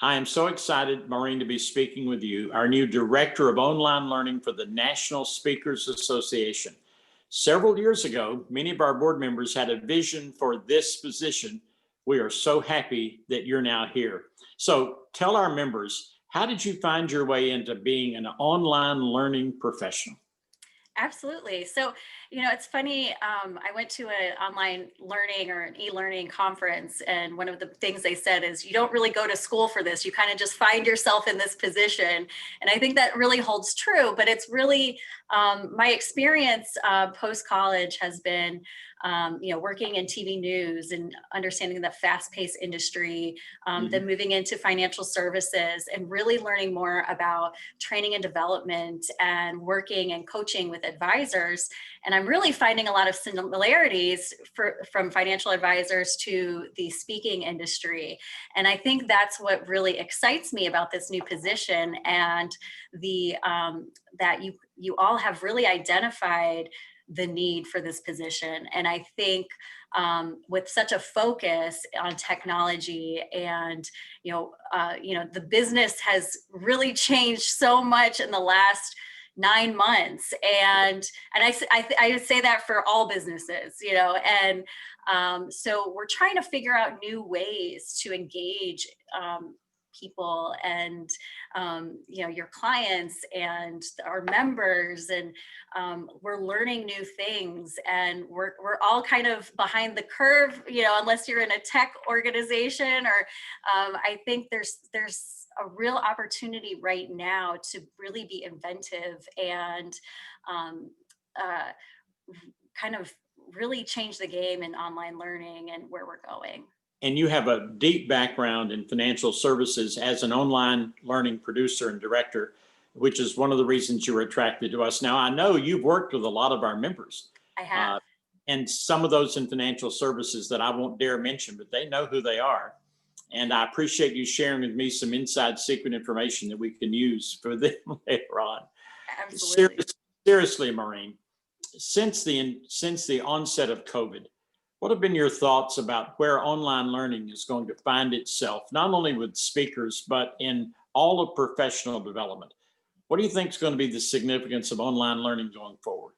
I am so excited, Maureen, to be speaking with you, our new Director of Online Learning for the National Speakers Association. Several years ago, many of our board members had a vision for this position. We are so happy that you're now here. So tell our members, how did you find your way into being an online learning professional? Absolutely. So, it's funny. I went to an online learning or an e-learning conference, and one of the things they said is you don't really go to school for this. You kind of just find yourself in this position. And I think that really holds true, but it's really my experience post-college has been, working in TV news and understanding the fast-paced industry, then moving into financial services and really learning more about training and development and working and coaching with advisors. And I'm really finding a lot of similarities from financial advisors to the speaking industry. And I think that's what really excites me about this new position, and the that you all have really identified the need for this position. And I think with such a focus on technology and the business has really changed so much in the last 9 months, and I would say that for all businesses, and so we're trying to figure out new ways to engage people and your clients and our members, and we're learning new things, and we're all kind of behind the curve, unless you're in a tech organization, or I think there's a real opportunity right now to really be inventive and kind of really change the game in online learning and where we're going. And you have a deep background in financial services as an online learning producer and director, which is one of the reasons you were attracted to us. Now, I know you've worked with a lot of our members. I have. And some of those in financial services that I won't dare mention, but they know who they are. And I appreciate you sharing with me some inside secret information that we can use for them later on. Absolutely. Seriously, Maureen, since the onset of COVID, what have been your thoughts about where online learning is going to find itself, not only with speakers, but in all of professional development? What do you think is going to be the significance of online learning going forward?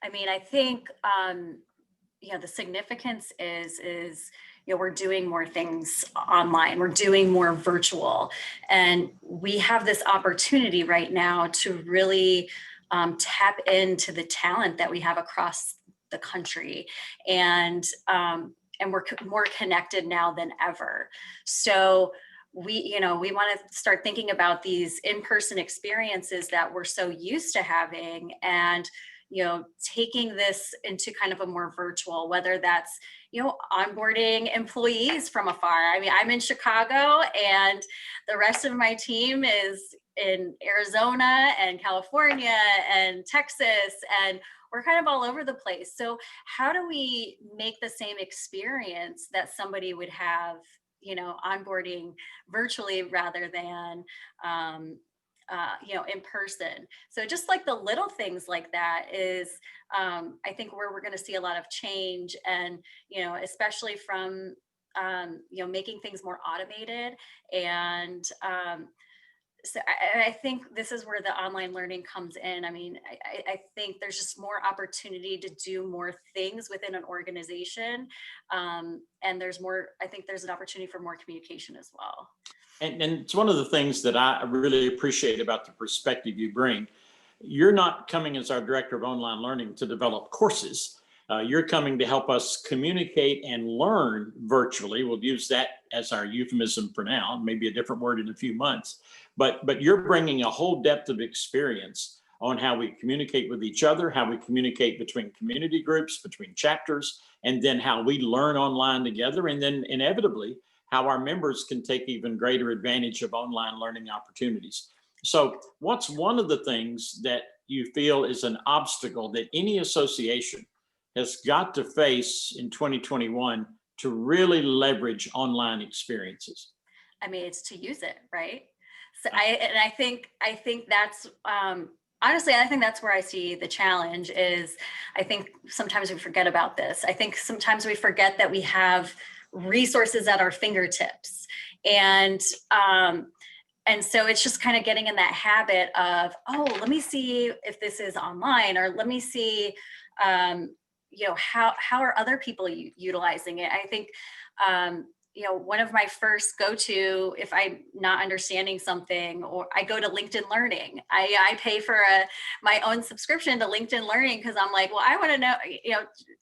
I mean, I think, the significance is we're doing more things online, we're doing more virtual, and we have this opportunity right now to really tap into the talent that we have across the country, and we're more connected now than ever. So we want to start thinking about these in-person experiences that we're so used to having, and taking this into kind of a more virtual, whether that's onboarding employees from afar. I mean, I'm in Chicago, and the rest of my team is in Arizona and California and Texas, and we're kind of all over the place. So how do we make the same experience that somebody would have, onboarding virtually rather than, in person? So just like the little things like that is, I think where we're going to see a lot of change, and, especially from, making things more automated. And, so I think this is where the online learning comes in. I mean, I think there's just more opportunity to do more things within an organization. And I think there's an opportunity for more communication as well. And it's one of the things that I really appreciate about the perspective you bring. You're not coming as our director of online learning to develop courses. You're coming to help us communicate and learn virtually. We'll use that as our euphemism for now, maybe a different word in a few months. But you're bringing a whole depth of experience on how we communicate with each other, how we communicate between community groups, between chapters, and then how we learn online together. And then inevitably, how our members can take even greater advantage of online learning opportunities. So what's one of the things that you feel is an obstacle that any association has got to face in 2021 to really leverage online experiences? I mean, it's to use it, right? So I think that's, honestly, I think that's where I see the challenge is. I think sometimes we forget about this. I think sometimes we forget that we have resources at our fingertips, And so it's just kind of getting in that habit of, oh, let me see if this is online, or let me see, how are other people utilizing it? I think, one of my first go-to, if I'm not understanding something, or I go to LinkedIn Learning. I pay for my own subscription to LinkedIn Learning, because I'm like, well, I want to know,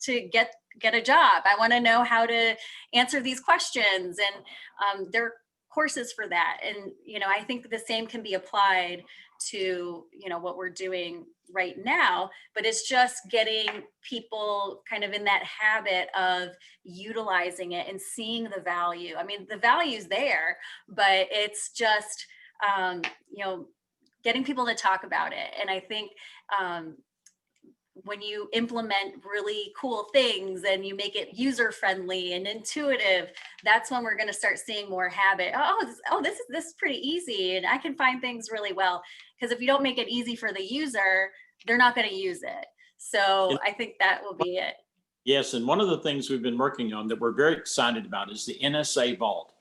to get a job. I want to know how to answer these questions, and there are courses for that. And I think the same can be applied to what we're doing right now, but it's just getting people kind of in that habit of utilizing it and seeing the value. I mean, the value's there, but it's just getting people to talk about it. And I think when you implement really cool things and you make it user friendly and intuitive, that's when we're going to start seeing more habit. This is pretty easy, and I can find things really well. Because if you don't make it easy for the user, they're not going to use it. So I think that will be it. Yes, and one of the things we've been working on that we're very excited about is the NSA Vault,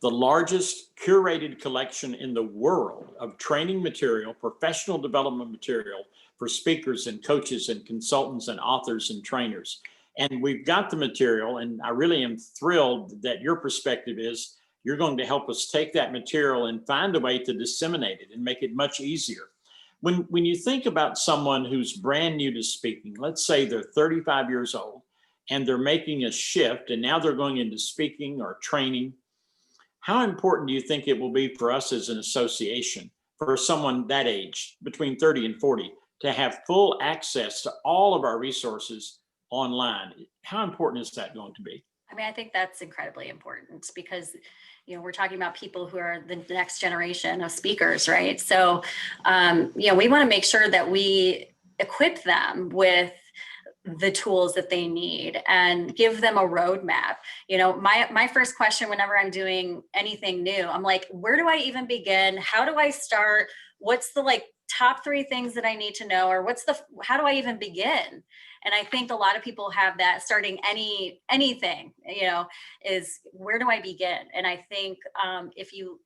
the largest curated collection in the world of training material, professional development material for speakers and coaches and consultants and authors and trainers. And we've got the material, and I really am thrilled that your perspective is you're going to help us take that material and find a way to disseminate it and make it much easier. When you think about someone who's brand new to speaking, let's say they're 35 years old and they're making a shift and now they're going into speaking or training, how important do you think it will be for us as an association, for someone that age, between 30 and 40, to have full access to all of our resources online? How important is that going to be? I mean, I think that's incredibly important, because we're talking about people who are the next generation of speakers, right? So, we want to make sure that we equip them with the tools that they need and give them a roadmap. My first question whenever I'm doing anything new, I'm like, where do I even begin? How do I start? What's the top 3 things that I need to know? Or how do I even begin? And I think a lot of people have that starting anything, is where do I begin? And I think if you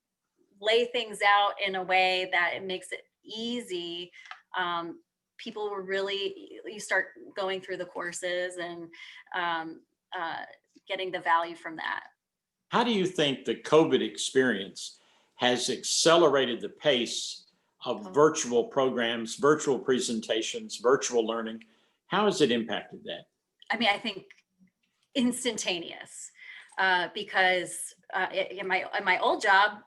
lay things out in a way that it makes it easy, people will you start going through the courses and getting the value from that. How do you think the COVID experience has accelerated the pace of virtual programs, virtual presentations, virtual learning? How has it impacted that? I mean, I think instantaneous, because in my old job,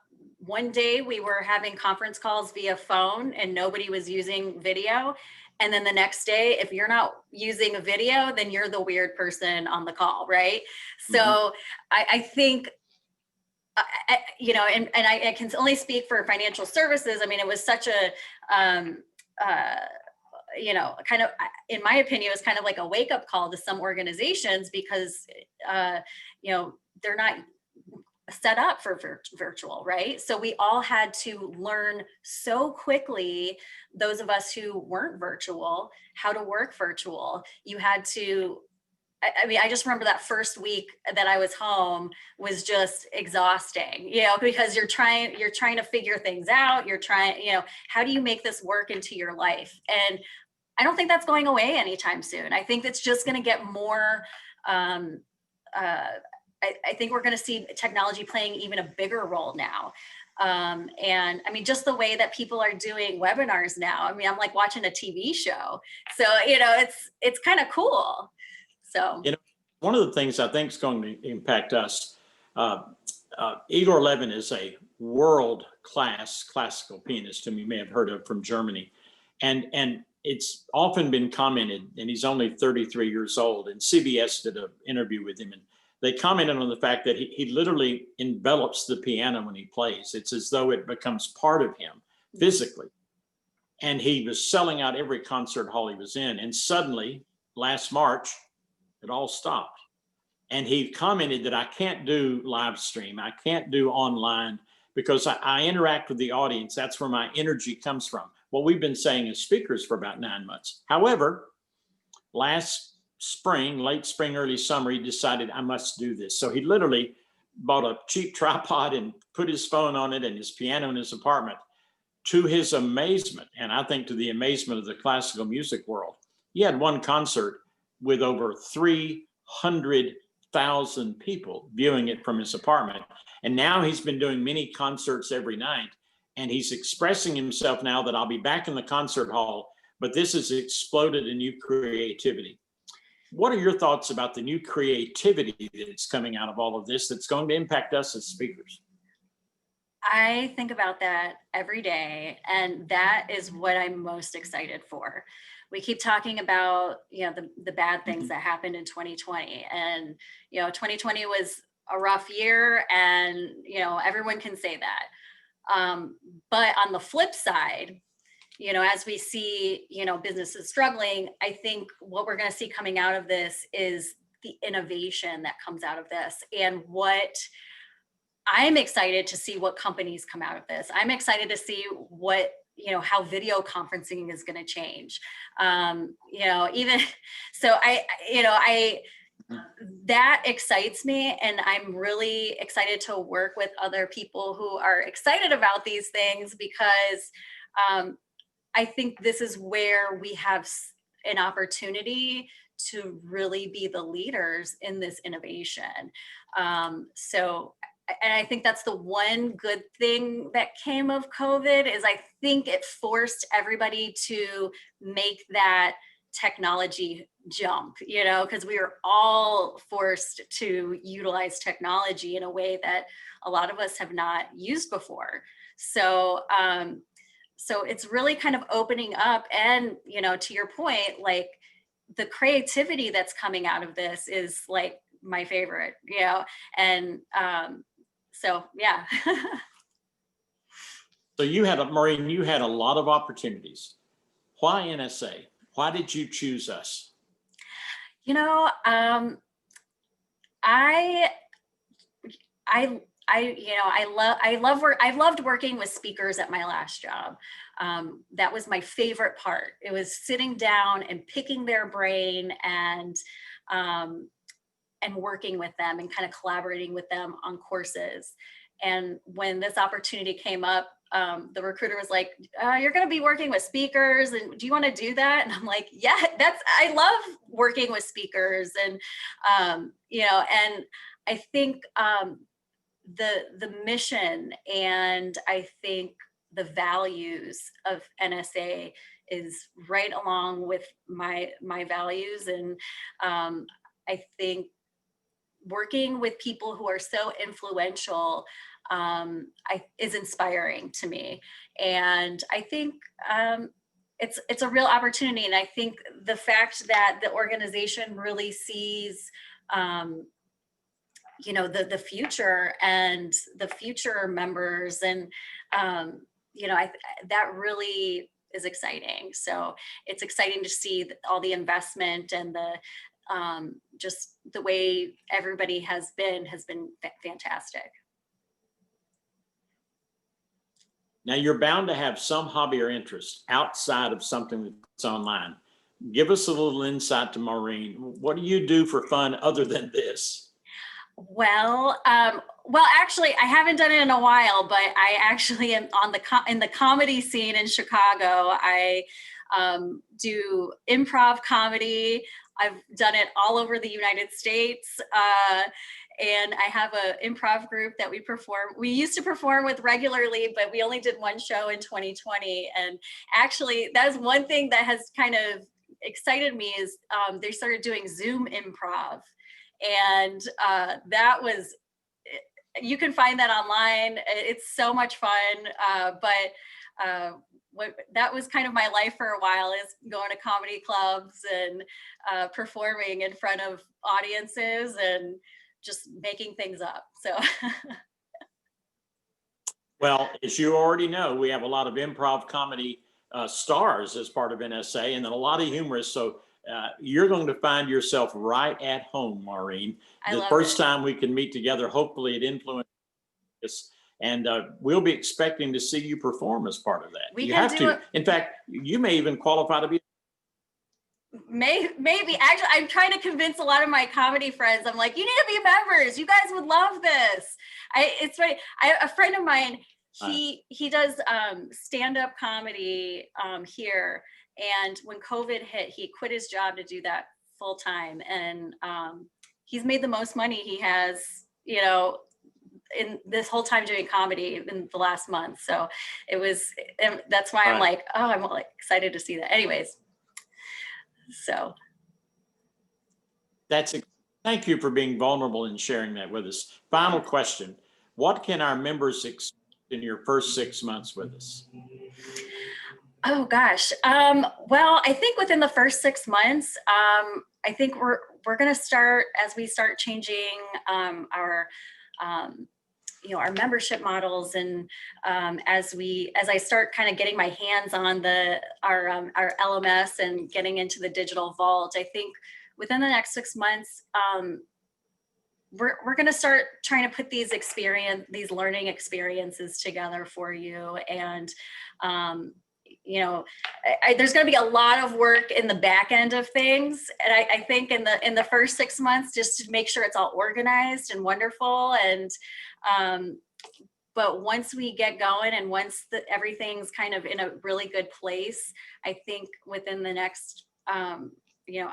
one day we were having conference calls via phone and nobody was using video. And then the next day, if you're not using a video, then you're the weird person on the call, right? Mm-hmm. So I think, and I can only speak for financial services. I mean, it was such a, kind of, in my opinion, it was kind of like a wake up call to some organizations, because, they're not set up for virtual, right? So we all had to learn so quickly, those of us who weren't virtual, how to work virtual. You had to, I just remember that first week that I was home was just exhausting, because you're trying to figure things out. You're trying, how do you make this work into your life? And I don't think that's going away anytime soon. I think it's just going to get more, I think we're going to see technology playing even a bigger role now. And I mean, just the way that people are doing webinars now, I mean, I'm like watching a TV show. So, it's kind of cool. So, one of the things I think is going to impact us, Igor Levin is a world-class classical pianist whom you may have heard of from Germany. And it's often been commented, and he's only 33 years old, and CBS did an interview with him, and they commented on the fact that he literally envelops the piano when he plays. It's as though it becomes part of him physically. And he was selling out every concert hall he was in. And suddenly, last March, it all stopped. And he commented that I can't do live stream. I can't do online because I interact with the audience. That's where my energy comes from. What we've been saying as speakers for about 9 months. However, last spring, late spring, early summer, he decided I must do this. So he literally bought a cheap tripod and put his phone on it and his piano in his apartment. To his amazement, and I think to the amazement of the classical music world, he had one concert with over 300,000 people viewing it from his apartment. And now he's been doing many concerts every night. And he's expressing himself now that I'll be back in the concert hall, but this has exploded in new creativity. What are your thoughts about the new creativity that's coming out of all of this that's going to impact us as speakers? I think about that every day, and that is what I'm most excited for. We keep talking about, the bad things that happened in 2020, and 2020 was a rough year, and everyone can say that. But on the flip side, as we see, businesses struggling, I think what we're going to see coming out of this is the innovation that comes out of this, and what I'm excited to see what companies come out of this. I'm excited to see what, how video conferencing is going to change. Even so, that excites me, and I'm really excited to work with other people who are excited about these things, because I think this is where we have an opportunity to really be the leaders in this innovation. And I think that's the one good thing that came of COVID, is I think it forced everybody to make that technology jump, because we were all forced to utilize technology in a way that a lot of us have not used before. So it's really kind of opening up, and, to your point, like, the creativity that's coming out of this is like my favorite, and so, yeah. So Maureen, you had a lot of opportunities. Why NSA? Why did you choose us? I loved working with speakers at my last job. That was my favorite part. It was sitting down and picking their brain, and working with them and kind of collaborating with them on courses. And when this opportunity came up, the recruiter was like, you're going to be working with speakers, and do you want to do that? And I'm like, yeah, I love working with speakers. And, and I think the mission, and I think the values of NSA is right along with my values. And I think working with people who are so influential is inspiring to me. And I think it's a real opportunity. And I think the fact that the organization really sees the future and the future members, and that really is exciting. So it's exciting to see all the investment, and the just the way everybody has been fantastic. Now, you're bound to have some hobby or interest outside of something that's online. Give us a little insight to Maureen. What do you do for fun other than this? Well, actually, I haven't done it in a while, but I actually am in the comedy scene in Chicago. I do improv comedy. I've done it all over the United States. And I have an improv group that we used to perform with regularly, but we only did one show in 2020. And actually, that's one thing that has kind of excited me, is they started doing Zoom improv. And you can find that online. It's so much fun. That was kind of my life for a while, is going to comedy clubs and performing in front of audiences and just making things up. So. Well, as you already know, we have a lot of improv comedy stars as part of NSA, and then a lot of humorists. So you're going to find yourself right at home, Maureen. The first time we can meet together, hopefully it influences. And we'll be expecting to see you perform as part of that. You have to. In fact, you may even qualify to be. Maybe actually, I'm trying to convince a lot of my comedy friends. I'm like, you need to be members. You guys would love this. It's funny. A friend of mine, he does stand-up comedy here. And when COVID hit, he quit his job to do that full time. And he's made the most money he has, you know, in this whole time doing comedy in the last month. So it was, and that's why I'm like, oh, I'm like excited to see that. Anyways. So thank you for being vulnerable and sharing that with us. Final question. What can our members expect in your first 6 months with us? Oh gosh. Well, I think within the first 6 months, I think we're going to start, as we start changing our you know, our membership models, and as I start kind of getting my hands on our LMS and getting into the digital vault, I think within the next 6 months, we're going to start trying to put these learning experiences together for you. And you know, there's going to be a lot of work in the back end of things, and I think in the first 6 months, just to make sure it's all organized and wonderful. And but once we get going, and once everything's kind of in a really good place, I think within the next you know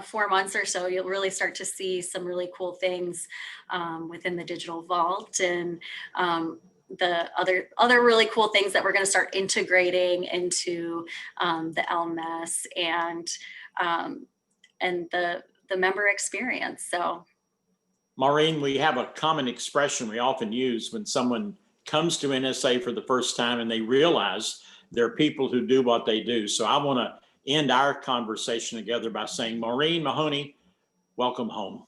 4 months or so, you'll really start to see some really cool things within the digital vault, and the other really cool things that we're going to start integrating into the LMS and the member experience. So, Maureen, we have a common expression we often use when someone comes to NSA for the first time and they realize there are people who do what they do. So I want to end our conversation together by saying, Maureen Mahoney, welcome home.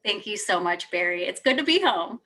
Thank you so much, Barry. It's good to be home.